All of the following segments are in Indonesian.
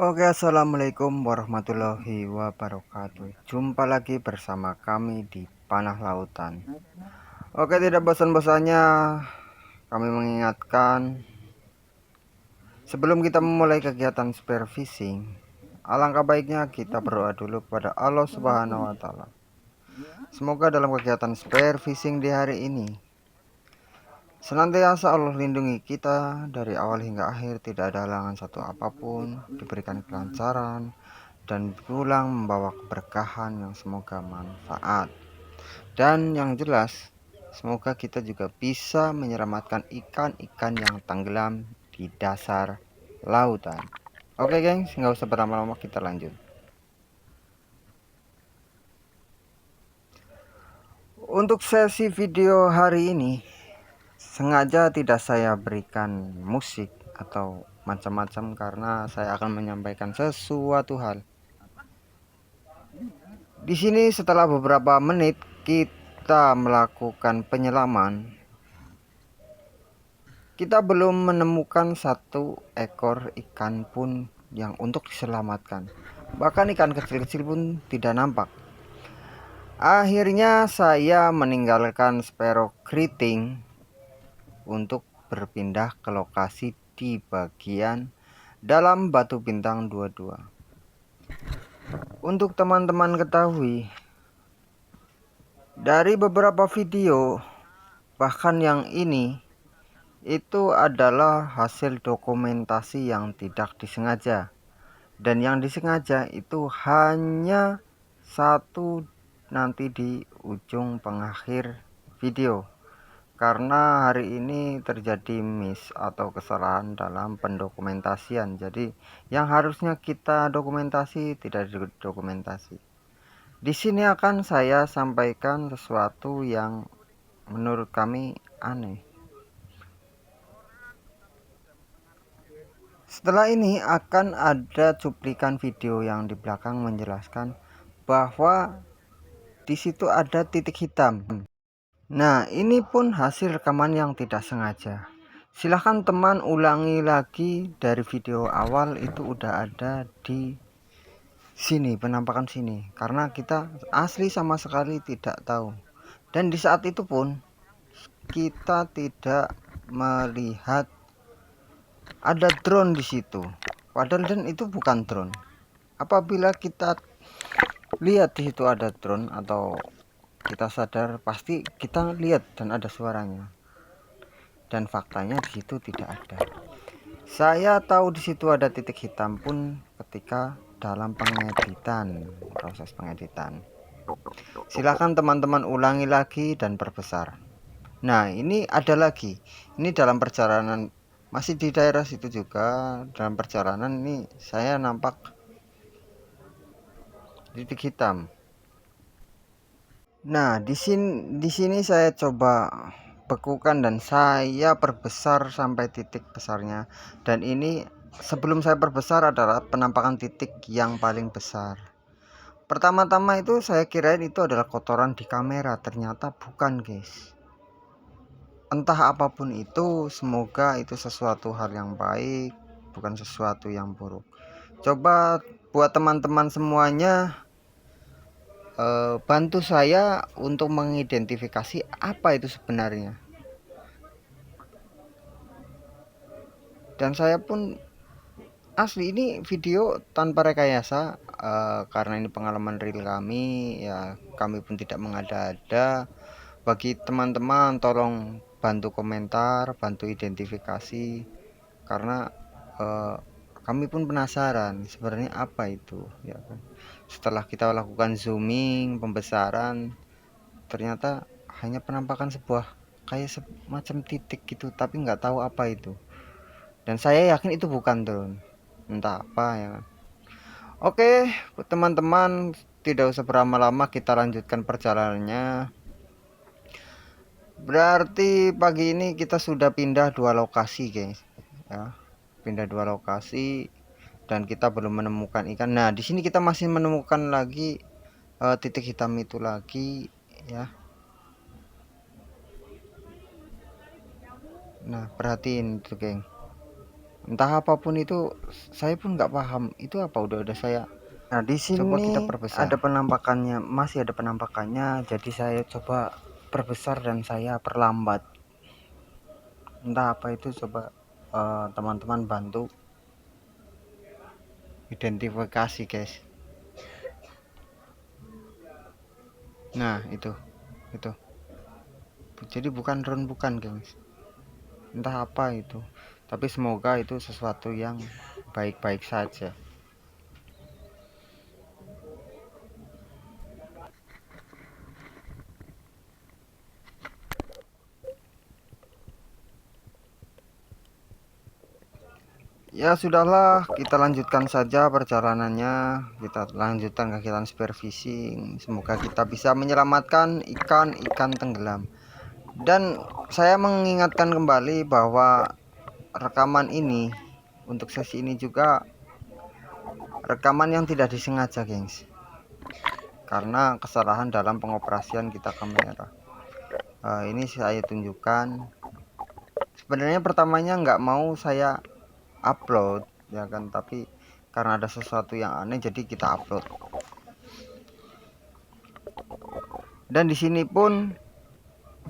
Oke, assalamualaikum warahmatullahi wabarakatuh. Jumpa lagi bersama kami di Panah Lautan. Oke, tidak bosan-bosannya kami mengingatkan sebelum kita memulai kegiatan spear fishing, alangkah baiknya kita berdoa dulu kepada Allah Subhanahu wa Ta'ala. Semoga dalam kegiatan spear fishing di hari ini senantiasa Allah lindungi kita dari awal hingga akhir, tidak ada halangan satu apapun, diberikan kelancaran dan berulang membawa keberkahan yang semoga manfaat. Dan yang jelas, semoga kita juga bisa menyelamatkan ikan-ikan yang tenggelam di dasar lautan. Oke gengs, nggak usah berlama-lama, kita lanjut. Untuk sesi video hari ini sengaja tidak saya berikan musik atau macam-macam karena saya akan menyampaikan sesuatu hal. Di sini setelah beberapa menit kita melakukan penyelaman, kita belum menemukan satu ekor ikan pun yang untuk diselamatkan. Bahkan ikan kecil-kecil pun tidak nampak. Akhirnya saya meninggalkan Sparrow Keriting untuk berpindah ke lokasi di bagian dalam Batu Bintang 22. Untuk teman-teman ketahui, dari beberapa video, bahkan yang ini, itu adalah hasil dokumentasi yang tidak disengaja. Dan yang disengaja itu hanya satu nanti di ujung pengakhir video. Karena hari ini terjadi miss atau kesalahan dalam pendokumentasian. Jadi yang harusnya kita dokumentasi tidak didokumentasi. Di sini akan saya sampaikan sesuatu yang menurut kami aneh. Setelah ini akan ada cuplikan video yang di belakang menjelaskan bahwa di situ ada titik hitam. Nah, ini pun hasil rekaman yang tidak sengaja. Silahkan teman ulangi lagi dari video awal, itu udah ada di sini, penampakan sini, karena kita asli sama sekali tidak tahu. Dan di saat itu pun kita tidak melihat ada drone di situ. Padahal dan itu bukan drone. Apabila kita lihat di situ ada drone atau kita sadar, pasti kita lihat dan ada suaranya. Dan faktanya di situ tidak ada. Saya tahu di situ ada titik hitam pun ketika dalam pengeditan, proses pengeditan. Silahkan teman-teman ulangi lagi dan perbesar. Nah, ini ada lagi. Ini dalam perjalanan, masih di daerah situ juga. Dalam perjalanan ini saya nampak titik hitam. Nah, di sini saya coba bekukan dan saya perbesar sampai titik besarnya. Dan ini sebelum saya perbesar adalah penampakan titik yang paling besar. Pertama-tama itu saya kirain itu adalah kotoran di kamera, ternyata bukan, guys. Entah apapun itu, semoga itu sesuatu hal yang baik, bukan sesuatu yang buruk. Coba buat teman-teman semuanya, bantu saya untuk mengidentifikasi apa itu sebenarnya. Dan saya pun asli ini video tanpa rekayasa, karena ini pengalaman real kami, ya kami pun tidak mengada-ada. Bagi teman-teman tolong bantu komentar, bantu identifikasi, karena kami pun penasaran sebenarnya apa itu, ya kan. Setelah kita lakukan zooming, pembesaran, ternyata hanya penampakan sebuah kayak semacam titik gitu, tapi nggak tahu apa itu. Dan saya yakin itu bukan drone, entah apa, ya kan. Oke, teman-teman, tidak usah berlama-lama, kita lanjutkan perjalanannya. Berarti pagi ini kita sudah pindah dua lokasi, guys. Ya, pindah dua lokasi dan kita belum menemukan ikan. Nah, di sini kita masih menemukan lagi titik hitam itu lagi, ya. Nah, perhatiin itu, geng. Entah apapun itu, saya pun nggak paham itu apa. Udah saya. Nah, di Coba sini kita perbesar. ada penampakannya, masih ada penampakannya. Jadi saya coba perbesar dan saya perlambat. Entah apa itu, coba teman-teman bantu identifikasi, guys. Nah, itu. Jadi bukan drone, bukan, guys. Entah apa itu. Tapi semoga itu sesuatu yang baik-baik saja. Ya sudahlah, kita lanjutkan saja perjalanannya. Kita lanjutkan kegiatan spearfishing. Semoga kita bisa menyelamatkan ikan-ikan tenggelam. Dan saya mengingatkan kembali bahwa rekaman ini, untuk sesi ini juga rekaman yang tidak disengaja, gengs, karena kesalahan dalam pengoperasian kita kamera. Ini saya tunjukkan. Sebenarnya pertamanya nggak mau saya upload, ya kan, tapi karena ada sesuatu yang aneh jadi kita upload. Dan di sini pun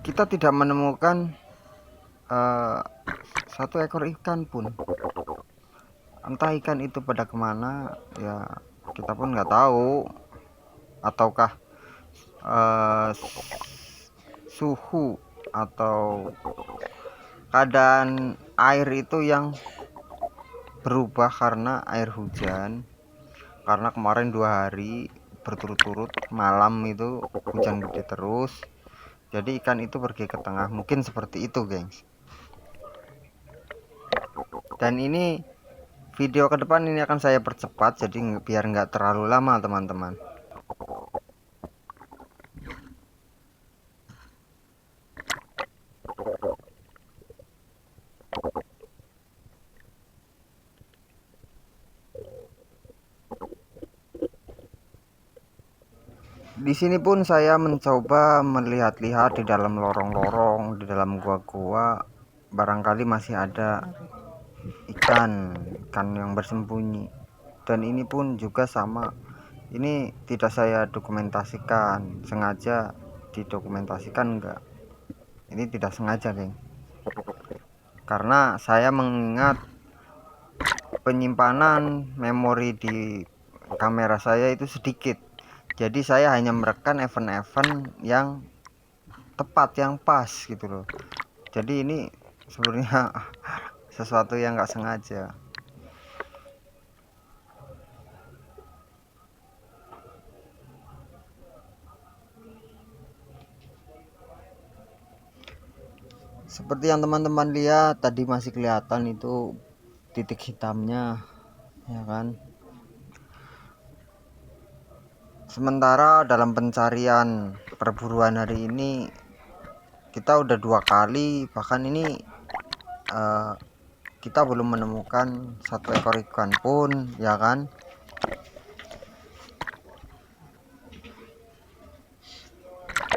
kita tidak menemukan satu ekor ikan pun. Entah ikan itu pada kemana, ya kita pun nggak tahu. Ataukah suhu atau keadaan air itu yang berubah karena air hujan. Karena kemarin 2 hari berturut-turut malam itu hujan gede terus, jadi ikan itu pergi ke tengah, mungkin seperti itu, gengs. Dan ini video ke depan ini akan saya percepat, jadi biar nggak terlalu lama, teman-teman. Di sini pun saya mencoba melihat-lihat di dalam lorong-lorong, di dalam gua-gua, barangkali masih ada ikan yang bersembunyi. Dan ini pun juga sama, ini tidak saya dokumentasikan, sengaja didokumentasikan enggak, ini tidak sengaja, geng, karena saya mengingat penyimpanan memori di kamera saya itu sedikit. Jadi saya hanya merekam event-event yang tepat, yang pas gitu loh. Jadi ini sebenarnya sesuatu yang nggak sengaja. Seperti yang teman-teman lihat tadi, masih kelihatan itu titik hitamnya, ya kan. Sementara dalam pencarian perburuan hari ini kita udah 2 kali, bahkan ini kita belum menemukan satu ekor ikan pun, ya kan.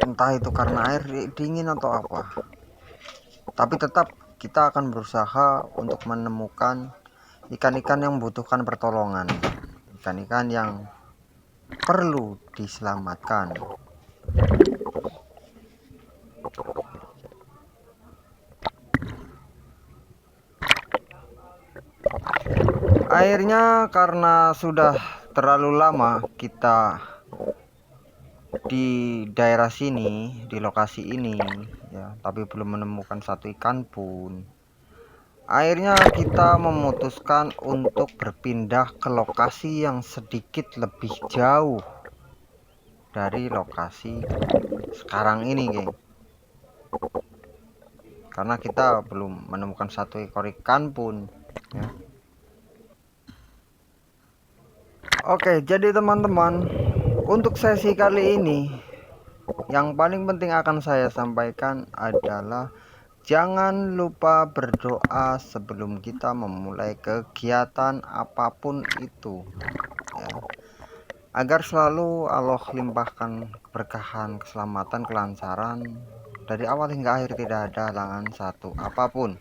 Entah itu karena air dingin atau apa, tapi tetap kita akan berusaha untuk menemukan ikan-ikan yang membutuhkan pertolongan, ikan-ikan yang perlu diselamatkan. Airnya karena sudah terlalu lama kita di daerah sini, di lokasi ini, ya, tapi belum menemukan satu ikan pun. Akhirnya kita memutuskan untuk berpindah ke lokasi yang sedikit lebih jauh dari lokasi sekarang ini, geng. Karena kita belum menemukan satu ekor ikan pun, ya. Oke, jadi teman-teman, untuk sesi kali ini yang paling penting akan saya sampaikan adalah jangan lupa berdoa sebelum kita memulai kegiatan apapun itu, ya, agar selalu Allah limpahkan keberkahan, keselamatan, kelancaran dari awal hingga akhir, tidak ada halangan satu apapun.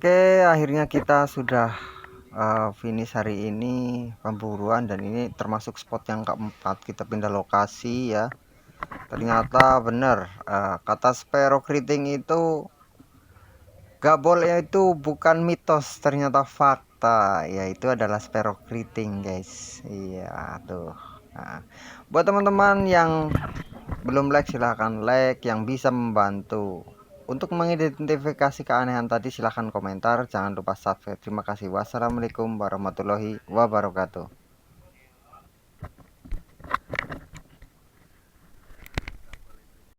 Oke, akhirnya kita sudah finish hari ini pemburuan, dan ini termasuk spot yang keempat kita pindah lokasi ya. Ternyata benar, kata sparrow keriting itu gabol itu bukan mitos, ternyata fakta, yaitu adalah sparrow keriting guys. Iya tuh. Nah, buat teman-teman yang belum like, silahkan like, yang bisa membantu untuk mengidentifikasi keanehan tadi silahkan komentar, jangan lupa subscribe. Terima kasih. Wassalamualaikum warahmatullahi wabarakatuh.